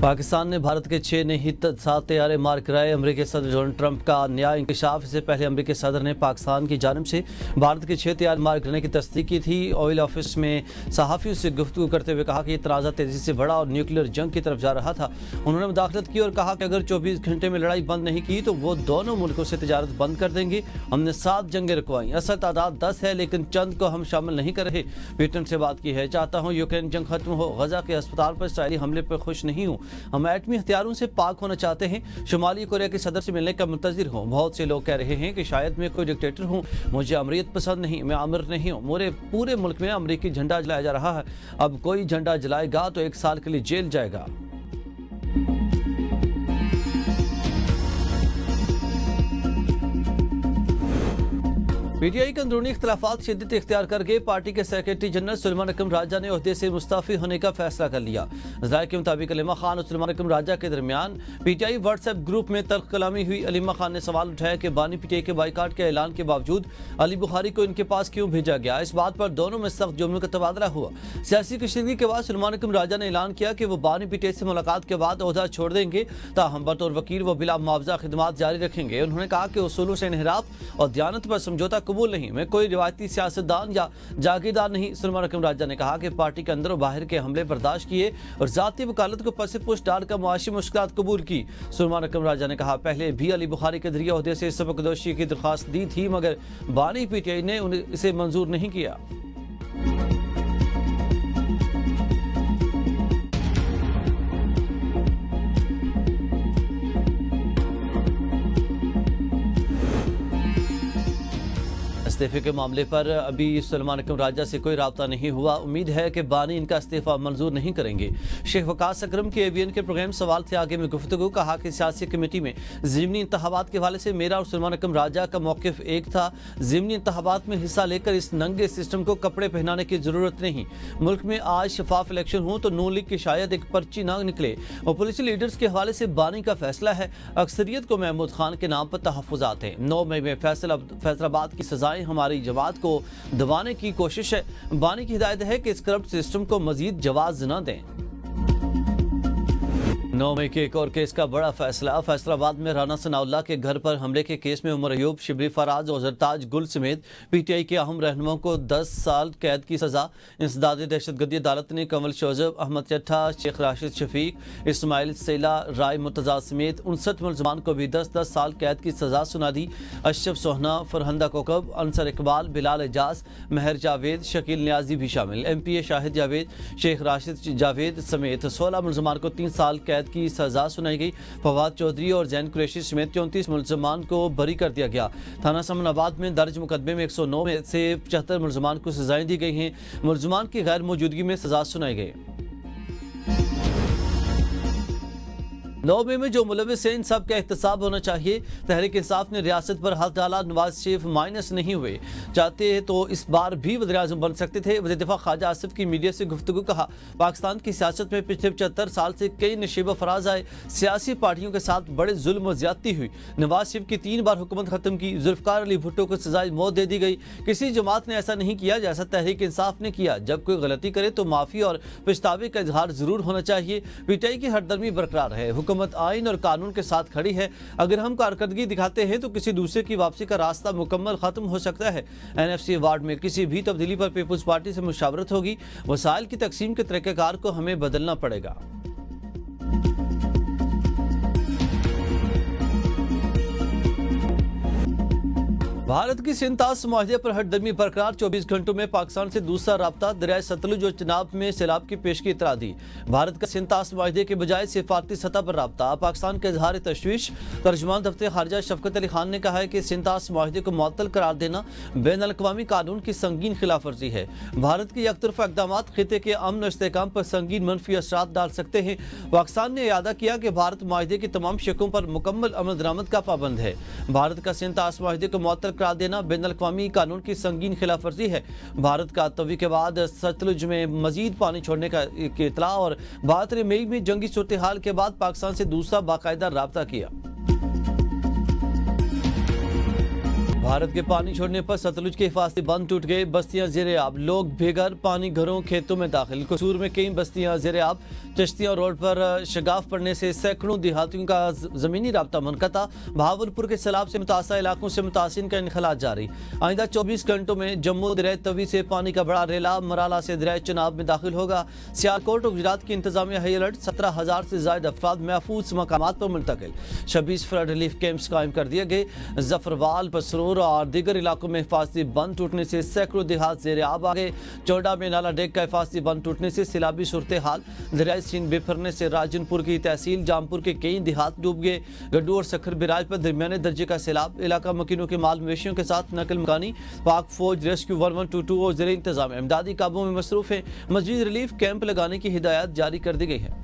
पाकिस्तान ने भारत के 6 नहीं 7 तैयारे मार गिराए। अमेरिकी सदर डोनाल्ड ट्रंप का नया इंकशाफ। इससे पहले अमेरिकी सदर ने पाकिस्तान की जानिब से भारत के 6 तैयार मार गिराने की तस्दीक की थी। ओवल ऑफिस में सहाफ़ियों से गुफ्तगू करते हुए कहा कि ये तनाज़ा तेज़ी से बढ़ा और न्यूक्लियर जंग की तरफ जा रहा था। उन्होंने मुदाखलत की और कहा कि अगर 24 घंटे में लड़ाई बंद नहीं की तो वो दोनों मुल्कों से तजारत बंद कर देंगे। हमने 7 जंगें रुकवाई, असल तादाद 10 है, लेकिन चंद को हम शामिल नहीं कर रहे। ब्रिटेन से बात की है, चाहता हूँ यूक्रेन जंग खत्म हो। गजा के अस्पताल पर इसराइली हमले पर खुश नहीं हूँ। हम एटमी हथियारों से पाक होना चाहते हैं। शुमाली कोरिया के सदर से मिलने का मुंतजिर हूँ। बहुत से लोग कह रहे हैं कि शायद मैं कोई डिक्टेटर हूँ। मुझे अमरीत पसंद नहीं, मैं आमिर नहीं हूँ। मेरे पूरे मुल्क में अमरीकी झंडा जलाया जा रहा है। अब कोई झंडा जलाएगा तो 1 साल के लिए जेल जाएगा। पीटीआई के अंदरूनी इख्तलाफात शिद्दत इख्तियार कर गए। पार्टी के सेक्रेटरी जनरल सुलेमान अकरम राजा ने ओहदे से मुस्तफ़ी होने का फैसला कर लिया। ज़राए के मुताबिक अलीमा खान और सुलेमान अकरम राजा के दरमियान पीटीआई व्हाट्सएप ग्रुप में तल्ख कलामी हुई। अलीमा खान ने सवाल उठाया कि बानी पीटीआई के बाइकाट के ऐलान के बावजूद अली बुखारी को इनके पास क्यों भेजा गया। इस बात पर दोनों में सख्त जुमलों का तबादला हुआ। सियासी कशीदगी के बाद सुलेमान अकरम राजा ने ऐलान किया कि वो बानी पीटीआई से मुलाकात के बाद ओहदा छोड़ देंगे। ताहम बतौर वकील वो बिला मुआवजा खिदमात जारी रखेंगे। उन्होंने कहा कि उसूलों से इन्हिराफ और दयानत पर समझौता कबूल नहीं। मैं कोई रिवायती सियासतदान या जागीरदार नहीं। सुलेमान अकरम राजा ने कहा कि पार्टी के अंदर और बाहर के हमले बर्दाश्त किए और जाती वकालत को पसे पुश डालकर मुआशी मुश्किलात कबूल की। सुलेमान अकरम राजा ने कहा, पहले भी अली बुखारी के जरिए ओहदे से सबकदोशी की दरख्वास्त दी थी, मगर बानी पीटीआई ने इसे मंजूर नहीं किया। इस्तीफे के मामले पर अभी सुलेमान अकरम राजा से कोई राब्ता नहीं हुआ। उम्मीद है कि बानी इनका इस्तीफा मंजूर नहीं करेंगे। शेख वकास अकरम के एवीएन के प्रोग्राम सवाल थे आगे में गुफ्तगू। कहा कि सियासी कमेटी में ज़िमनी इंतखाबात के हवाले से मेरा और सुलेमान अकरम राजा का मौक़िफ़ एक था। ज़िमनी इंतखाबात में हिस्सा लेकर इस नंगे सिस्टम को कपड़े पहनाने की ज़रूरत नहीं। मुल्क में आज शफाफ इलेक्शन हो तो नून लीग की शायद एक पर्ची ना निकले। ओपोजिशन लीडर्स के हवाले से बानी का फैसला है। अक्सरियत को महमूद खान के नाम पर तहफ़्फ़ुज़ात हैं। 9 मई में फैसलाबाद की सजाएं हमारी जमात को दबाने की कोशिश है। बानी की हिदायत है कि इस करप्ट सिस्टम को मजीद जवाज न दें। 9 मई के एक और केस का बड़ा फैसला। फैसलाबाद में राना सनाउल्लाह के घर पर हमले के केस में उमर अयूब, शिबली फराज और जरताज गुल समेत पीटीआई के अहम रहनुमाओं को 10 साल कैद की सजा। इंसदादी दहशतगर्दी अदालत ने कंवल शोजब, अहमद चट्ठा, शेख राशिद शफीक, इस्माइल सेला, राय मुर्तजा समेत 59 मुलजमान को भी 10-10 साल कैद की सजा सुना दी। अशरफ सोहना, फरहंदा कोकब, अंसर इकबाल, बिलाल एजाज, महर जावेद, शकील नियाजी भी शामिल। MPA शाहिद जावेद, शेख राशिद जावेद समेत 16 मुलजमान को 3 साल कैद की सजा सुनाई गई। फवाद चौधरी और जैन कुरैशी समेत 34 मुलजमान को बरी कर दिया गया। थाना समनाबाद में दर्ज मुकदमे में 109 में से 75 मुलजमान को सजाएं दी गई हैं। मुलजमान की गैर मौजूदगी में सजा सुनाई गई। 9 मई में जो मुलविस है इन सब का एहतसाब होना चाहिए। तहरीक इंसाफ ने रियासत पर हाथ डाला। नवाज शरीफ माइनस नहीं हुए। चाहते तो इस बार भी वज़ीर-ए-आज़म बन सकते थे। वज़ीर दिफा ख्वाजा आसिफ की मीडिया से गुफ्तगू। कहा, पाकिस्तान की सियासत में पिछले 75 साल से कई नशीब फराज आए। सियासी पार्टियों के साथ बड़े जुल्म और ज्यादती हुई। नवाज शरीफ की 3 बार हुकूमत खत्म की। जुल्फ़िकार अली भुट्टो को सजाए मौत दे दी गई। किसी जमात ने ऐसा नहीं किया जैसा तहरीक इंसाफ ने किया। जब कोई गलती करे तो माफ़ी और पछतावे का इजहार जरूर होना चाहिए। पीटीआई की हरदर्मी बरकरार है। हुकूमत आइन और कानून के साथ खड़ी है। अगर हम कारकर्दगी दिखाते हैं तो किसी दूसरे की वापसी का रास्ता मुकम्मल खत्म हो सकता है। NFC वार्ड में किसी भी तब्दीली पर पीपुल्स पार्टी से मुशावरत होगी। वसाइल की तकसीम के तरीक़ेकार को हमें बदलना पड़ेगा। भारत की सिंतास मुआहदे पर हरदर्मी बरकरार। 24 घंटों में पाकिस्तान से दूसरा राब्ता। दरियाए सतलुज और चिनाब में सैलाब की पेशगी इतला दी। भारत का सिंतास मुआहदे के बजाय सिफारती सतह पर राब्ता। पाकिस्तान के इजहार तशवीश। तर्जुमान दफ्तर खारजा शफकत अली खान ने कहा है कि सिंतास मुआहदे को मुअत्तल करार देना बैनुल-अक़वामी कानून की संगीन खिलाफ वर्जी है। भारत के यकतरफा इक़दामात खिते के अमन और इस्तेहकाम पर संगीन मनफी असरात डाल सकते हैं। पाकिस्तान ने इरादा किया कि भारत मुआहदे की तमाम शकों पर मुकम्मल अमल दरामद का पाबंद है। भारत का सिंतास मुआहदे को मुअत्तल करार देना बैनुल-अक़वामी कानून की संगीन खिलाफ वर्जी है। भारत का तवी के बाद सतलुज में मजीद पानी छोड़ने का इतला और भारत ने मई में जंगी सूरत हाल के बाद पाकिस्तान से दूसरा बाकायदा राब्ता किया। भारत के पानी छोड़ने पर सतलुज के हिफाजती बंद टूट गए, बस्तियां जेर-ए-आब, लोग बेघर, पानी घरों खेतों में दाखिल। कसूर में कई बस्तियां जेर-ए-आब, चिश्तियां रोड पर शगाफ पड़ने से सैकड़ों देहातियों का जमीनी राब्ता मुनक़ता। बहावलपुर के सैलाब से मुतासर इलाकों से मुतासिन का इनखला जारी। आइंदा 24 घंटों में जम्मू दरिया तवी से पानी का बड़ा रेला मराला से दरिया चनाब में दाखिल होगा। सियालकोट और गुजरात की इंतजामिया हाई अलर्ट, 17,000 से ज्यादा अफराद महफूज मकामात पर मुंतकिल। 26 फ्लड रिलीफ कैंप्स कायम कर दिए गए। जफरवाल, पसरूर और दीगर इलाकों में हिफाजती बंद टूटने से सैकड़ों देहात जेर-ए-आब आ गए। चौडा में नाला डेक का हिफाजती बंद टूटने से सैलाबी सूरत हाल। दरियाई सीन बिफरने से राजनपुर की तहसील जामपुर के कई देहात डूब गए। गड्डू और सखर बिराज पर दरमियाने दर्जे का सैलाब। इलाका मकीनों के माल मवेशियों के साथ नकल मकानी। पाक फौज रेस्क्यू 1122 और ज़ेरे इंतजाम इमदादी काबू में मसरूफ है। मजीद रिलीफ कैंप लगाने की हिदायत जारी कर दी गई है।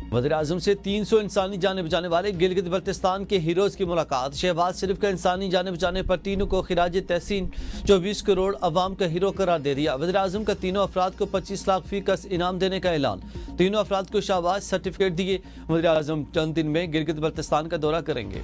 वज़ीर-ए-आज़म से 300 इंसानी जानें बचाने वाले गिलगित बल्तिस्तान के हीरोज की मुलाकात। शहबाज शरीफ का इंसानी जानें बचाने पर तीनों को खिराज तहसीन 24 करोड़ अवाम का हीरो करार दे दिया। वज़ीर-ए-आज़म का तीनों अफराद को 25 लाख फी कस इनाम देने का ऐलान। तीनों अफराद को शहबाज सर्टिफिकेट दिए। वज़ीर-ए-आज़म चंद दिन में गिलगित बल्तिस्तान का दौरा करेंगे।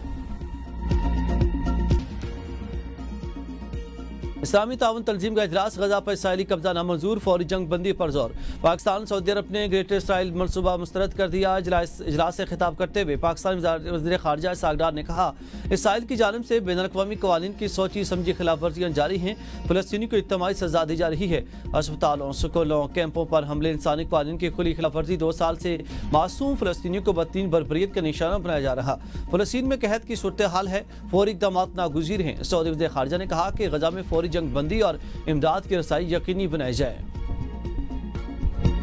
इस्लामी ताउन तंजीम का इजलास, गजा पर इसराइली कब्जा नामंजूर, फौरी जंग बंदी पर जोर। पाकिस्तान सऊदी अरब ने ग्रेटर इसराइल मनसूबा मुस्तरद कर दिया। इजलास से खिताब करते हुए पाकिस्तान वज़ीर ख़ारजा सागडार ने कहा, इसराइल की जानिब से बैनुल-अक़वामी क़वानीन की सोची समझी खिलाफ वर्जियाँ जारी हैं। फ़लस्तीनी को इज्तिमाई सज़ा दी जा रही है। अस्पतालों, स्कूलों, कैंपों पर हमले इंसानी क़वानीन की खुली खिलाफ वर्जी। 2 साल से मासूम फ़लस्तीनियों को बदतीन बर्बरियत का निशाना बनाया जा रहा। फ़लस्तीन में कहत की सूरत हाल है, फौरी इक़दाम नागुज़ीर हैं। सऊदी वज़ीर ख़ारजा ने कहा कि गजा में फौरी जंग बंदी और इमदाद की रसाई यकीनी बनाई जाए।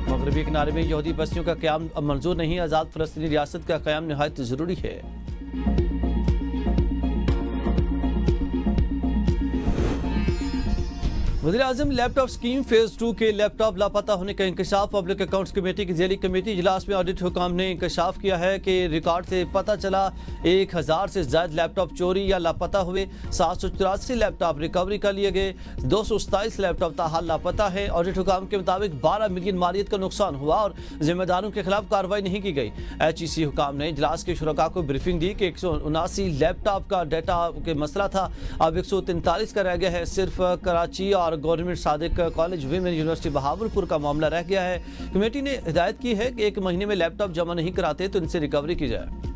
मगरबी किनारे में यहूदी बस्तियों का क़याम अब मंजूर नहीं। आज़ाद फ़लस्तीनी रियासत का क़याम निहायत ज़रूरी है। वज़ीर-ए-आज़म लैपटॉप स्कीम फेज़ 2 के लैपटॉप लापता होने का इंकशाफ। पब्लिक अकाउंट्स कमेटी की ज़ेली कमेटी इजलास में ऑडिट हुकाम ने इंकशाफ किया है कि रिकॉर्ड से पता चला 1000 से ज़्यादा लैपटॉप चोरी या लापता हुए। 784 लैपटॉप रिकवरी कर लिए गए। 227 लैपटॉप ताहाल लापता है। ऑडिट हुकाम के मुताबिक 12 मिलियन मालियत का नुकसान हुआ और जिम्मेदारों के खिलाफ कार्रवाई नहीं की गई। HEC हुकाम ने इजलास के शुरका को ब्रीफिंग दी कि 179 लैपटॉप का डाटा के मसला था, अब 143 का रह गया है। सिर्फ कराची और government Sadiq college women university Bahawalpur का मामला रह गया है। कमेटी ने हिदायत की है कि 1 महीने में लैपटॉप जमा नहीं कराते तो इनसे रिकवरी की जाए।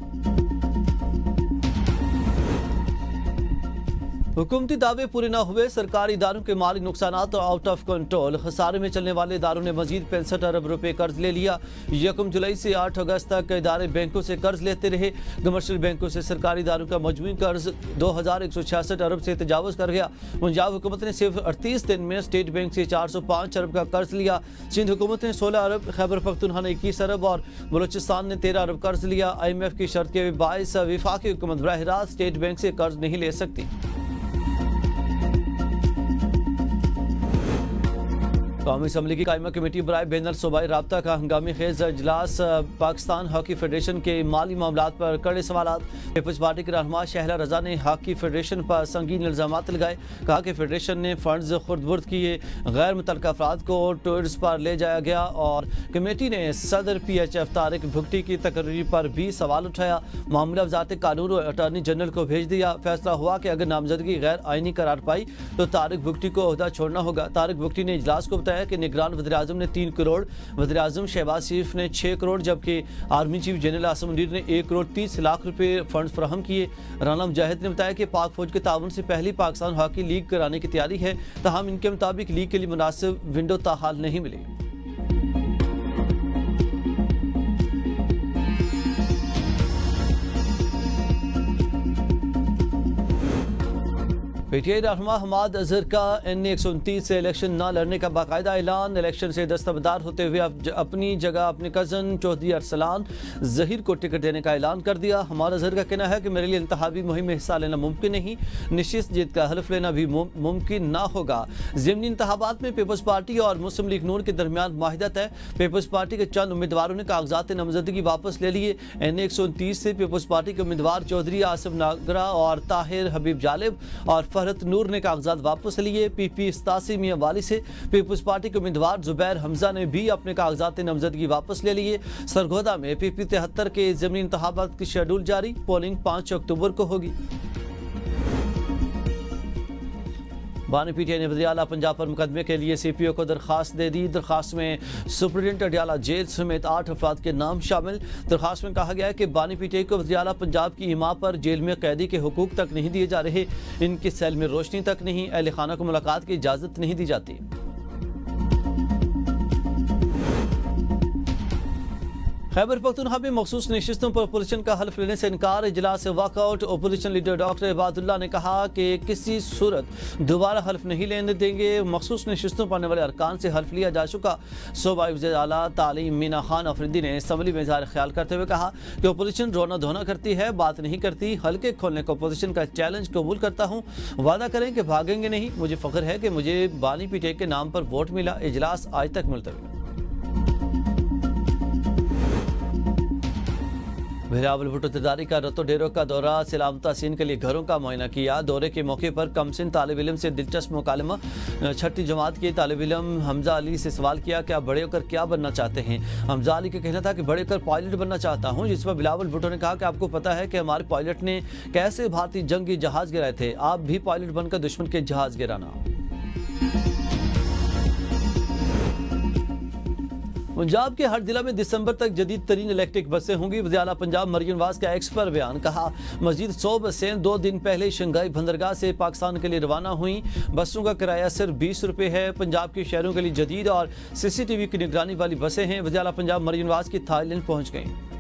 हुकूमती दावे पूरे न हुए, सरकारी इदारों के माली नुकसान आउट ऑफ कंट्रोल। खसारे में चलने वाले इदारों ने मजीद 65 अरब रुपए कर्ज ले लिया। 1 जुलाई से 8 अगस्त तक इदारे बैंकों से कर्ज लेते रहे। कमर्शियल बैंकों से सरकारी इदारों का मजमूई कर्ज 2166 अरब से तजावज़ कर गया। पंजाब हुकूमत ने सिर्फ 38 दिन में स्टेट बैंक से 405 अरब का कर्ज लिया। सिंध हुकूमत ने 16 अरब, खैबर पख्तूनख्वा ने 21 अरब और बलूचिस्तान ने 13 अरब कर्ज लिया। IMF की शर्त के बायस वफाकी हुकूमत बराह रास्त स्टेट बैंक से कर्ज नहीं ले सकती। कौमी असम्बली की कायमा कमेटी बराए बैनुल सूबाई राब्ता का हंगामी खेज इजलास। पाकिस्तान हॉकी फेडरेशन के माली मामलात पर कड़े सवालात। पीपल्स पार्टी के रहनुमा शहला रजा ने हॉकी फेडरेशन पर संगीन इल्जामात लगाए। कहा कि फेडरेशन ने फंड्स खुर्द-बुर्द किए, गैर मुतल्लिका अफराद को टूर्स पर ले जाया गया और कमेटी ने सदर PHF तारिक भुगटी की तकरीर पर भी सवाल उठाया। मामला वज़ारत कानून और अटॉर्नी जनरल को भेज दिया। फैसला हुआ कि अगर नामजदगी गैर आइनी करार पाई तो तारिक भुगटी को ओहदा छोड़ना होगा। तारिक भुगटी ने इजलास को बताया कि निगरान वज़ीर-ए-आज़म ने 3 करोड़, वज़ीर-ए-आज़म शहबाज शरीफ ने 6 करोड़ जबकि army chief general Asim Munir ने 1 करोड़ 30 लाख रुपए फंड फराहम किए। राना मुजाहिद ने बताया कि पाक फौज के ताउन से पहली पाकिस्तान हॉकी लीग कराने की तैयारी है, ताहम इनके मुताबिक लीग के लिए मुनासिब विंडो ताहाल नहीं मिली। PTI रहनुमा हमाद अजहर का NA 129 से इलेक्शन न लड़ने का बाकायदा ऐलान। इलेक्शन से दस्तबरदार होते हुए अपनी जगह अपने कज़न चौधरी अरसलान ज़हीर को टिकट देने का ऐलान कर दिया। हमाद अजहर का कहना है कि मेरे लिए इंतखाबी मुहिम में हिस्सा लेना मुमकिन नहीं, निश्चित जीत का हल्फ लेना भी मुमकिन ना होगा। ज़िमनी इंतखाबात में पीपल्स पार्टी और मुस्लिम लीग नून के दरमियान माहिदत है। पीपल्स पार्टी के चंद उम्मीदवारों ने कागजात नामजदगी वापस ले लिए। NA 129 से पीपल्स पार्टी के उम्मीदवार चौधरी आसिफ नागरा और ताहिर हबीब जालिब और फरहत नूर ने कागजात वापस लिए। पीपी 87 मियां वाली से पीपल्स पार्टी के उम्मीदवार जुबैर हमजा ने भी अपने कागजात नामजदगी वापस ले लिए। सरगोदा में पीपी 73 के ज़मीनी इंतखाबात की शेड्यूल जारी, पोलिंग 5 अक्टूबर को होगी। बानी पीटीआई ने वज़ीर आला पंजाब पर मुकदमे के लिए सीपीओ को दरखास्त दे दी। दरखास्त में सुप्रीडेंट अडियाला जेल समेत 8 अफराद के नाम शामिल। दरखास्त में कहा गया है कि बानी पीटीआई को वज़ीर आला पंजाब की हिमा पर जेल में कैदी के हुकूक तक नहीं दिए जा रहे, इनकी सेल में रोशनी तक नहीं, अहले खाना को मुलाकात की इजाज़त नहीं दी जाती। खैबर पख्तूनख्वा में मखसूस नशिस्तों पर अपोजिशन का हल्फ लेने से इनकार, इजलास से walkout. Opposition leader doctor Ibadullah ने कहा कि किसी सूरत दोबारा हल्फ नहीं लेने देंगे। मखसूस नशिस्तों पर आने वाले अरकान से हल्फ लिया जा चुका। सूबाई वज़ीर आला तालीम मीना खान अफरीदी ने असम्बली में इज़हार ख्याल करते हुए कहा कि अपोजिशन रोना धोना करती है, बात नहीं करती। हल्के खोलने को अपोजिशन का चैलेंज कबूल करता हूँ, वादा करें कि भागेंगे नहीं। मुझे फ़ख्र है कि मुझे बानी पीटीआई के नाम पर वोट मिला। इजलास आज तक मुलतवी। बिलावल भुट्टो जरदारी का रतो डेरों का दौरा, सलाम तहसीन के लिए घरों का मुआयना किया। दौरे के मौके पर कमसिन तालिब इल्म से दिलचस्प मुकालमा। 6ठी जमात के तालिब इल्म हमजा अली से सवाल किया कि आप बड़े होकर क्या बनना चाहते हैं। हमजा अली का कहना था कि बड़े होकर पायलट बनना चाहता हूं, जिस पर बिलावल भुट्टो ने कहा कि आपको पता है कि हमारे पायलट ने कैसे भारतीय जंगी जहाज गिराए थे, आप भी पायलट बनकर दुश्मन के जहाज गिराना। पंजाब के हर जिला में दिसंबर तक जदीद तरीन इलेक्ट्रिक बसें होंगी। वज़ीर आला पंजाब मरियम नवाज का एक्स पर बयान, कहा मजीद 100 बसें 2 दिन पहले शंघाई बंदरगाह से पाकिस्तान के लिए रवाना हुई। बसों का किराया सिर्फ 20 रुपये है। पंजाब के शहरों के लिए जदीद और CCTV की निगरानी वाली बसें हैं। वज़ीर आला पंजाब मरियम नवाज की थाईलैंड पहुंच गई।